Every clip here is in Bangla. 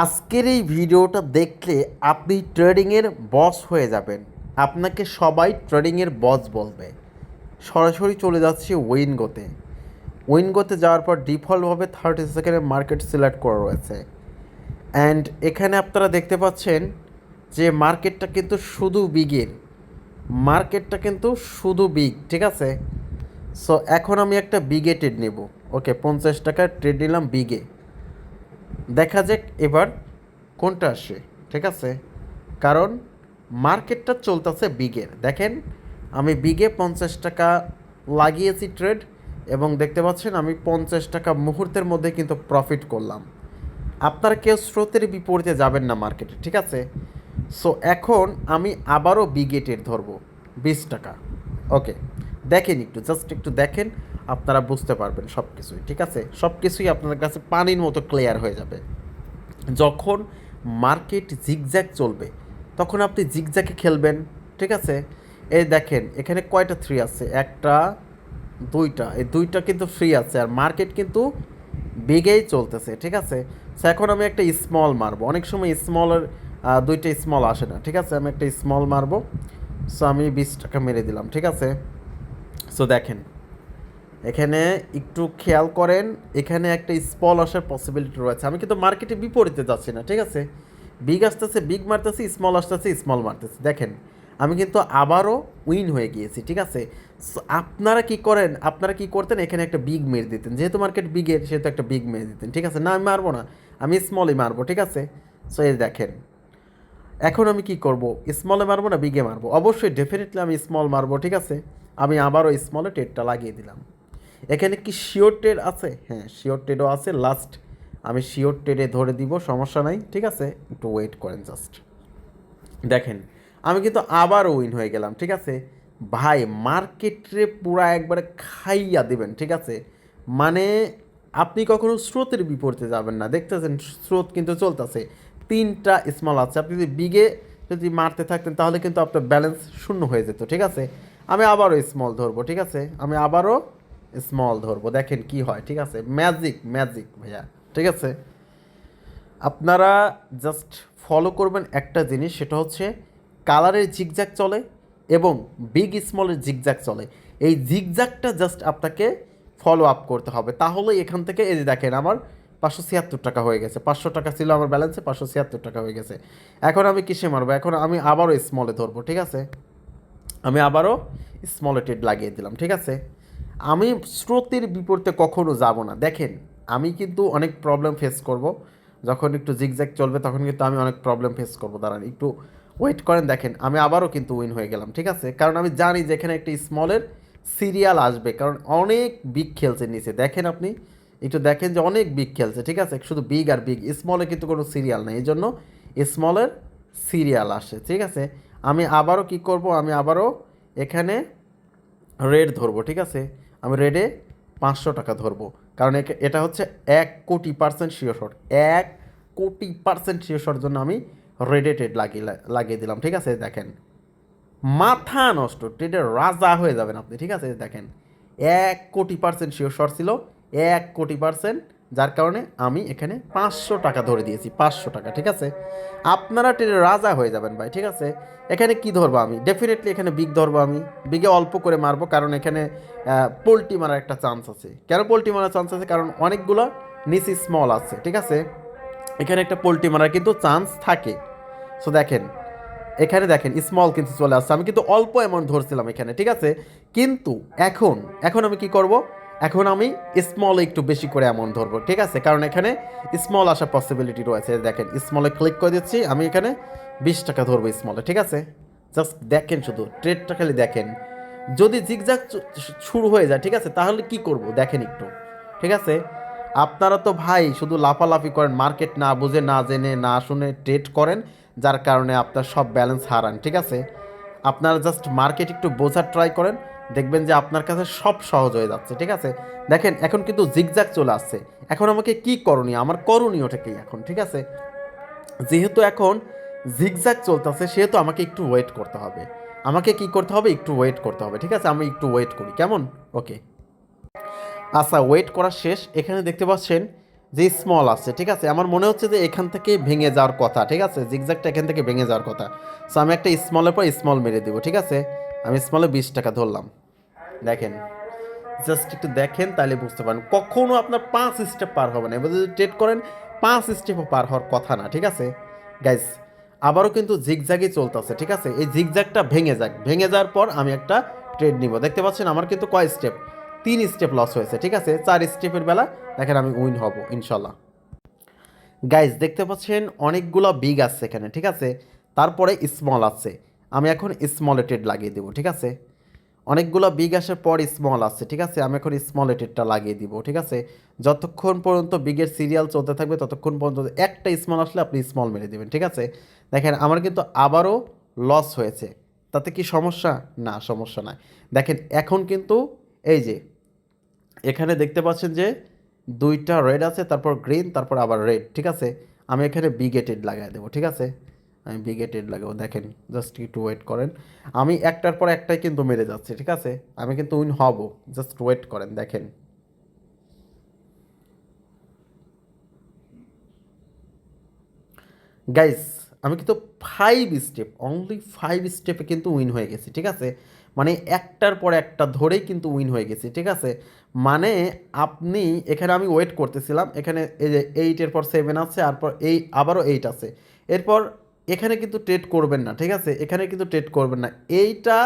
আজকের এই ভিডিওটা দেখলে আপনি ট্রেডিংয়ের বস হয়ে যাবেন। আপনাকে সবাই ট্রেডিংয়ের বস বলবে। সরাসরি চলে যাচ্ছে উইনগোতে। উইনগোতে যাওয়ার পর ডিফল্টভাবে 30 সেকেন্ডে মার্কেট সিলেক্ট করা রয়েছে। অ্যান্ড এখানে আপনারা দেখতে পাচ্ছেন যে মার্কেটটা কিন্তু শুধু বিগের। মার্কেটটা কিন্তু শুধু বিগ, ঠিক আছে? সো এখন আমি একটা বিগে ট্রেড নেব। ওকে, 50 টাকার ট্রেড নিলাম বিগে। দেখা যাক এবার কোনটা আসে, ঠিক আছে? কারণ মার্কেটটা চলতেছে বিগের। দেখেন আমি বিগে 50 টাকা লাগিয়েছি ট্রেড, এবং দেখতে পাচ্ছেন আমি 50 টাকা মুহূর্তের মধ্যে কিন্তু প্রফিট করলাম। আপনারা কেউ স্রোতের বিপরীতে যাবেন না মার্কেটে, ঠিক আছে? সো এখন আমি আবারও বিগে ট্রেড ধরবো 20 টাকা। ওকে, দেখেন একটু, জাস্ট একটু দেখেন, আপনারা বুঝতে পারবেন সব কিছুই, ঠিক আছে? সব কিছুই আপনাদের কাছে পানির মতো ক্লিয়ার হয়ে যাবে। যখন মার্কেট জিগজ্যাগ চলবে তখন আপনি জিগজ্যাগে খেলবেন, ঠিক আছে? এই দেখেন এখানে কয়টা থ্রি আছে, একটা দুইটা, এই দুইটা কিন্তু ফ্রি আছে, আর মার্কেট কিন্তু বিগেই চলতেছে, ঠিক আছে? সো এখন আমি একটা স্মল মারবো। অনেক সময় স্মলের দুইটা স্মল আসে না, ঠিক আছে? আমি একটা স্মল মারবো। সো আমি 20 টাকা মেরে দিলাম, ঠিক আছে? সো দেখেন এখানে একটু খেয়াল করেন, এখানে একটা স্মল আসার পসিবিলিটি রয়েছে। আমি কিন্তু মার্কেটে বিপরীতে যাচ্ছি না, ঠিক আছে? বিগ আসতেছে বিগ মারতেছি, স্মল আসতেছে স্মল মারতেছি। দেখেন আমি কিন্তু আবারও উইন হয়ে গিয়েছি, ঠিক আছে? আপনারা কি করেন, আপনারা কি করতেন, এখানে একটা বিগ মেরে দিতেন। যেহেতু মার্কেট বিগের সেহেতু একটা বিগ মেরে দিতেন, ঠিক আছে? না, আমি মারবো না, আমি স্মলই মারবো, ঠিক আছে? সো এই দেখেন এখন আমি কি করব, স্মলে মারবো না বিগে মারবো? অবশ্যই ডেফিনেটলি আমি স্মল মারবো, ঠিক আছে? আমি আবারও স্মলে টেটটা লাগিয়ে দিলাম। এখানে কি শিওর ট্রেড আছে? হ্যাঁ, শিওর ট্রেডও আছে। লাস্ট আমি শিওর ট্রেডে ধরে দিব, সমস্যা নাই, ঠিক আছে? একটু ওয়েট করেন জাস্ট। দেখেন আমি কিন্তু আবার উইন হয়ে গেলাম, ঠিক আছে? ভাই মার্কেটে পুরা একবারে খাইয়া দিবেন, ঠিক আছে? মানে আপনি কখনো স্রোতের বিপরীতে যাবেন না। দেখতেছেন স্রোত কিন্তু চলতেছে, তিনটা স্মল আছে। আপনি যদি বিগে যদি মারতে থাকতেন তাহলে কিন্তু আপনার ব্যালেন্স শূন্য হয়ে যেত, ঠিক আছে? আমি আবারও স্মল ধরবো, ঠিক আছে? আমি আবারও স্মল ধরবো, দেখেন কি হয়, ঠিক আছে? ম্যাজিক ম্যাজিক ভাইয়া, ঠিক আছে? আপনারা জাস্ট ফলো করবেন একটা জিনিস, সেটা হচ্ছে কালারের জিগজ্যাগ চলে এবং বিগ স্মলের জিগজ্যাগ চলে। এই জিগজ্যাগটা জাস্ট আপনাকে ফলো আপ করতে হবে, তাহলে এখান থেকে এই যে দেখেন আমার 576 টাকা হয়ে গেছে। 500 টাকা ছিল আমার ব্যালেন্সে, 576 টাকা হয়ে গেছে। এখন আমি কিসে মারবো? এখন আমি আবারও স্মলে ধরবো, ঠিক আছে? আমি আবারও স্মলে ট্রেড লাগিয়ে দিলাম, ঠিক আছে? আমি স্রোতের বিপরীতে কখনো যাব না। দেখেন আমি কিন্তু অনেক প্রবলেম ফেস করব যখন একটু জিগজ্যাগ চলবে, তখন কিন্তু আমি অনেক প্রবলেম ফেস করবো। দাঁড়ান একটু ওয়েট করেন। দেখেন আমি আবারও কিন্তু উইন হয়ে গেলাম, ঠিক আছে? কারণ আমি জানি যে এখানে একটা স্মলের সিরিয়াল আসবে, কারণ অনেক বিগ খেলছে নিচে। দেখেন আপনি একটু দেখেন যে অনেক বিগ খেলছে, ঠিক আছে? শুধু বিগ আর বিগ, স্মলে কিন্তু কোনো সিরিয়াল নেই, এই জন্য স্মলের সিরিয়াল আসে, ঠিক আছে? আমি আবারও কি করব, আমি আবারও এখানে রেড ধরবো, ঠিক আছে? আমি রেডে 500 টাকা ধরবো, কারণ এটা হচ্ছে 1,00,00,000% শিওর শট। 1,00,00,000% শিওর শট জন্য আমি রেডে ট্রেড লাগিয়ে দিলাম, ঠিক আছে? দেখেন মাথা নষ্ট, ট্রেডের রাজা হয়ে যাবেন আপনি, ঠিক আছে? দেখেন 1,00,00,000% শিওর শট ছিল, 1,00,00,000%, যার কারণে আমি এখানে 500 টাকা ধরে দিয়েছি, 500 টাকা, ঠিক আছে? আপনারা ট্রেডের রাজা হয়ে যাবেন ভাই, ঠিক আছে? এখানে কি ধরবো আমি? ডেফিনেটলি এখানে বিগ ধরবো। আমি বিগে অল্প করে মারবো, কারণ এখানে পোল্টি মারার একটা চান্স আছে। কেন পোল্টি মারার চান্স আছে? কারণ অনেকগুলো নিচে স্মল আছে, ঠিক আছে? এখানে একটা পোল্টি মারার কিন্তু চান্স থাকে। সো দেখেন এখানে দেখেন স্মল কিন্তু চলে আসছে। আমি কিন্তু অল্প অ্যামাউন্ট ধরছিলাম এখানে, ঠিক আছে? কিন্তু এখন এখন আমি কি করব? এখন আমি স্মলে একটু বেশি করে অ্যামাউন্ট ধরবো, ঠিক আছে? কারণ এখানে স্মল আসার পসিবিলিটি রয়েছে। দেখেন স্মলে ক্লিক করে দিচ্ছি, আমি এখানে 20 টাকা ধরবো স্মলে, ঠিক আছে? জাস্ট দেখেন, শুধু ট্রেডটা খালি দেখেন। যদি জিগজাগ শুরু হয়ে যায়, ঠিক আছে, তাহলে কি করব দেখেন একটু, ঠিক আছে? আপনারা তো ভাই শুধু লাফালাফি করেন, মার্কেট না বুঝে না জেনে না শুনে ট্রেড করেন, যার কারণে আপনার সব ব্যালেন্স হারান, ঠিক আছে? আপনারা জাস্ট মার্কেট একটু বোঝার ট্রাই করেন, দেখবেন যে আপনার কাছে সব সহজ হয়ে যাচ্ছে, ঠিক আছে? দেখেন এখন কিন্তু জিগজ্যাগ চলে আসছে। এখন আমাকে কি করণীয়, আমার করণীয়টা কি এখন, ঠিক আছে? যেহেতু এখন জিগজ্যাগ চলতেছে সেহেতু আমাকে একটু ওয়েট করতে হবে। আমাকে কি করতে হবে? একটু ওয়েট করতে হবে, ঠিক আছে? আমি একটু ওয়েট করি, কেমন? ওকে, আচ্ছা ওয়েট করা শেষ। এখানে দেখতে পাচ্ছেন যে স্মল আছে, ঠিক আছে, আমার মনে হচ্ছে যে এখান থেকে ভেঙে যাওয়ার কথা, ঠিক আছে, জিগজ্যাগটা এখান থেকে ভেঙে যাওয়ার কথা। সো আমি একটা স্মলের পর স্মল মেরে দিব, ঠিক আছে। আমি স্মলে 20 টাকা ধরলাম। দেখেন, জাস্ট একটু দেখেন তাহলে বুঝতে পারেন, কখনো আপনার 5 স্টেপ পার হবে না। এবার যদি ট্রেড করেন 5 স্টেপও পার হওয়ার কথা না, ঠিক আছে গাইস। আবারও কিন্তু জিগজ্যাগই চলতেছে, ঠিক আছে। এই জিগজ্যাগটা ভেঙে যাক, ভেঙে যাওয়ার পর আমি একটা ট্রেড নিব। দেখতে পাচ্ছেন আমার কিন্তু কয় স্টেপ, 3 স্টেপ লস হয়েছে, ঠিক আছে। 4 স্টেপের বেলা দেখেন আমি উইন হব ইনশাল্লাহ। গাইজ দেখতে পাচ্ছেন অনেকগুলো বিগ আছে এখানে, ঠিক আছে, তারপরে স্মল আছে। আমি এখন স্মল ট্রেড লাগিয়ে দেবো, ঠিক আছে। অনেকগুলো বিগ আসার পর স্মল আছে, ঠিক আছে, আমি এখন স্মল ট্রেডটা লাগিয়ে দিব, ঠিক আছে। যতক্ষণ পর্যন্ত বিগের সিরিয়াল চলতে থাকবে ততক্ষণ পর্যন্ত একটা স্মল আসলে আপনি স্মল মেরে দেবেন, ঠিক আছে। দেখেন আমার কিন্তু আবারও লস হয়েছে, তাতে কি সমস্যা? না, সমস্যা নাই। দেখেন এখন কিন্তু এই যে এখানে দেখতে পাচ্ছেন যে 2টা রেড আছে, তারপর গ্রিন, তারপর আবার রেড, ঠিক আছে। আমি এখানে বিগেটেড লাগাই দেবো, ঠিক আছে। আমি বিগেটেড লাগাবো, দেখেন জাস্ট একটু ওয়েট করেন। আমি একটার পর একটাই কিন্তু মেরে যাচ্ছি, ঠিক আছে। আমি কিন্তু উইন হব, জাস্ট ওয়েট করেন, দেখেন। গাইস আমি কিন্তু 5 স্টেপ, অনলি 5 স্টেপে কিন্তু উইন হয়ে গেছি, ঠিক আছে। মানে একটার পর একটা ধরেই কিন্তু উইন হয়ে গেছি, ঠিক আছে। মানে আপনি এখানে আমি ওয়েট করতেছিলাম, এখানে এই যে 8-এর পর 7 আছে, তারপর এই আবারও 8 আছে। এরপর এখানে কিন্তু ট্রেড করবেন না, ঠিক আছে, এখানে কিন্তু ট্রেড করবেন না। এইটা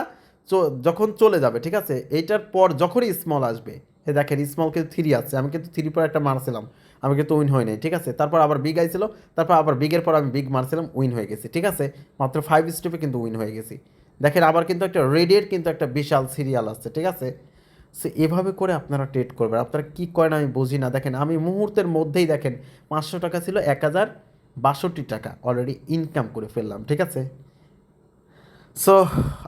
যখন চলে যাবে, ঠিক আছে, এইটার পর যখনই স্মল আসবে, এ দেখেন স্মল কিন্তু 3 আছে, আমি কিন্তু 3 পর একটা মারছিলাম, আমি কিন্তু উইন হই নাই, ঠিক আছে। তারপর আবার বিগ আইছিল, তারপর আবার বিগের পর আমি বিগ মারছিলাম, উইন হয়ে গেছি, ঠিক আছে। মাত্র 5 স্টেপে কিন্তু উইন হয়ে গেছি। দেখেন আবার কিন্তু একটা রেডের কিন্তু একটা বিশাল সিরিয়াল আসছে, ঠিক আছে। সো এভাবে করে আপনারা ট্রেড করবেন। আপনারা কী করেন আমি বুঝি না। দেখেন আমি মুহূর্তের মধ্যেই দেখেন 500 টাকা ছিল 1062 টাকা অলরেডি ইনকাম করে ফেললাম, ঠিক আছে। সো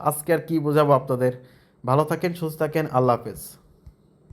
আজকে আর কি বোঝাবো আপনাদের। ভালো থাকেন, সুস্থ থাকেন, আল্লাহ হাফেজ।